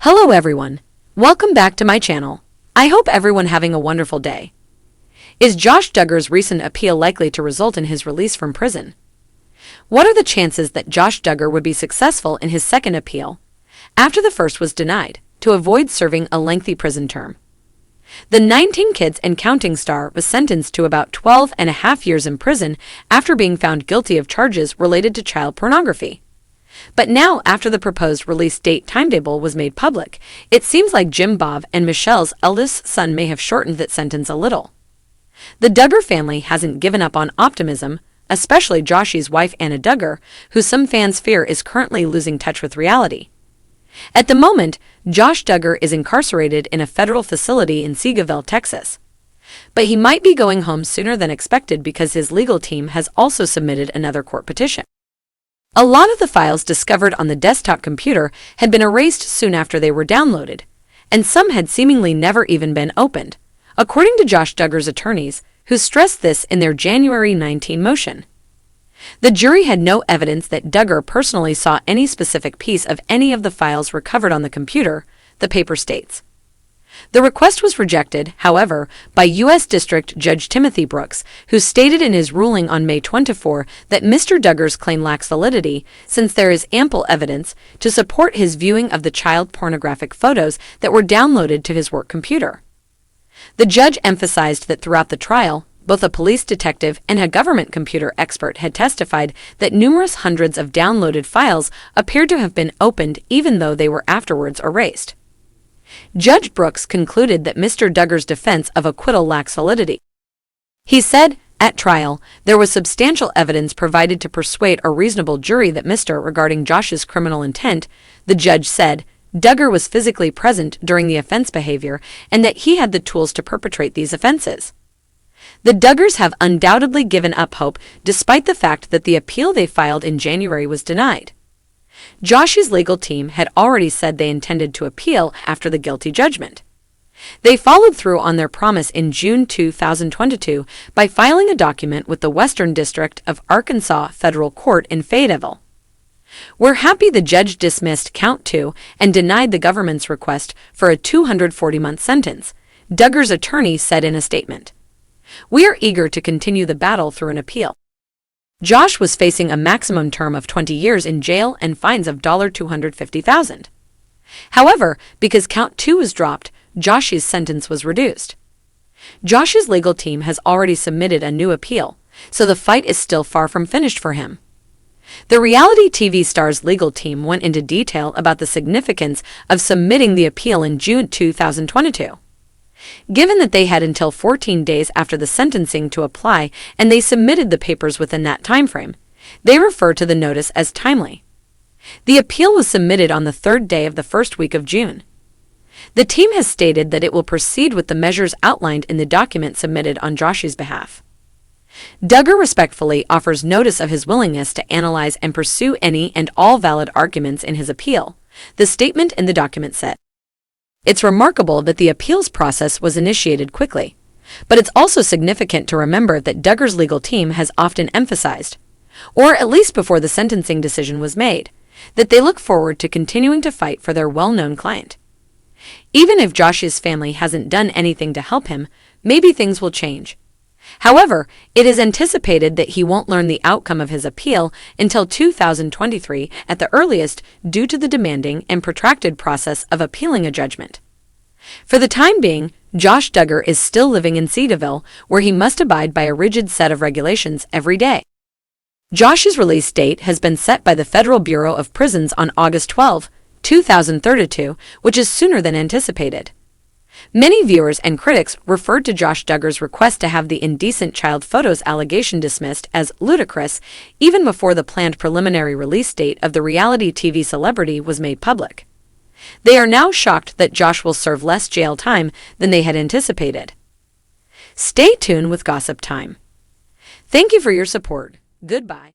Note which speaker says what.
Speaker 1: Hello everyone. Welcome back to my channel. I hope everyone having a wonderful day. Is Josh Duggar's recent appeal likely to result in his release from prison? What are the chances that Josh Duggar would be successful in his second appeal, after the first was denied, to avoid serving a lengthy prison term? The 19 Kids and Counting star was sentenced to about 12 and a half years in prison after being found guilty of charges related to child pornography. But now, after the proposed release date timetable was made public, it seems like Jim Bob and Michelle's eldest son may have shortened that sentence a little. The Duggar family hasn't given up on optimism, especially Josh's wife Anna Duggar, who some fans fear is currently losing touch with reality. At the moment, Josh Duggar is incarcerated in a federal facility in Seagoville, Texas. But he might be going home sooner than expected because his legal team has also submitted another court petition. A lot of the files discovered on the desktop computer had been erased soon after they were downloaded, and some had seemingly never even been opened, according to Josh Duggar's attorneys, who stressed this in their January 19 motion. The jury had no evidence that Duggar personally saw any specific piece of any of the files recovered on the computer, the paper states. The request was rejected, however, by U.S. District Judge Timothy Brooks, who stated in his ruling on May 24 that Mr. Duggar's claim lacks validity since there is ample evidence to support his viewing of the child pornographic photos that were downloaded to his work computer. The judge emphasized that throughout the trial, both a police detective and a government computer expert had testified that numerous hundreds of downloaded files appeared to have been opened even though they were afterwards erased. Judge Brooks concluded that Mr. Duggar's defense of acquittal lacks validity. He said, at trial, there was substantial evidence provided to persuade a reasonable jury that regarding Josh's criminal intent, the judge said, Duggar was physically present during the offense behavior and that he had the tools to perpetrate these offenses. The Duggars have undoubtedly given up hope despite the fact that the appeal they filed in January was denied. Josh's legal team had already said they intended to appeal after the guilty judgment. They followed through on their promise in June 2022 by filing a document with the Western District of Arkansas Federal Court in Fayetteville. We're happy the judge dismissed Count 2 and denied the government's request for a 240-month sentence, Duggar's attorney said in a statement. We are eager to continue the battle through an appeal. Josh was facing a maximum term of 20 years in jail and fines of $250,000. However, because Count 2 was dropped, Josh's sentence was reduced. Josh's legal team has already submitted a new appeal, so the fight is still far from finished for him. The reality TV star's legal team went into detail about the significance of submitting the appeal in June 2022. Given that they had until 14 days after the sentencing to apply and they submitted the papers within that timeframe, they refer to the notice as timely. The appeal was submitted on the third day of the first week of June. The team has stated that it will proceed with the measures outlined in the document submitted on Josh's behalf. Duggar respectfully offers notice of his willingness to analyze and pursue any and all valid arguments in his appeal, the statement in the document said. It's remarkable that the appeals process was initiated quickly, but it's also significant to remember that Duggar's legal team has often emphasized, or at least before the sentencing decision was made, that they look forward to continuing to fight for their well-known client. Even if Josh's family hasn't done anything to help him, maybe things will change. However, it is anticipated that he won't learn the outcome of his appeal until 2023 at the earliest due to the demanding and protracted process of appealing a judgment. For the time being, Josh Duggar is still living in Seagoville, where he must abide by a rigid set of regulations every day. Josh's release date has been set by the Federal Bureau of Prisons on August 12, 2032, which is sooner than anticipated. Many viewers and critics referred to Josh Duggar's request to have the indecent child photos allegation dismissed as ludicrous even before the planned preliminary release date of the reality TV celebrity was made public. They are now shocked that Josh will serve less jail time than they had anticipated. Stay tuned with Gossip Time. Thank you for your support. Goodbye.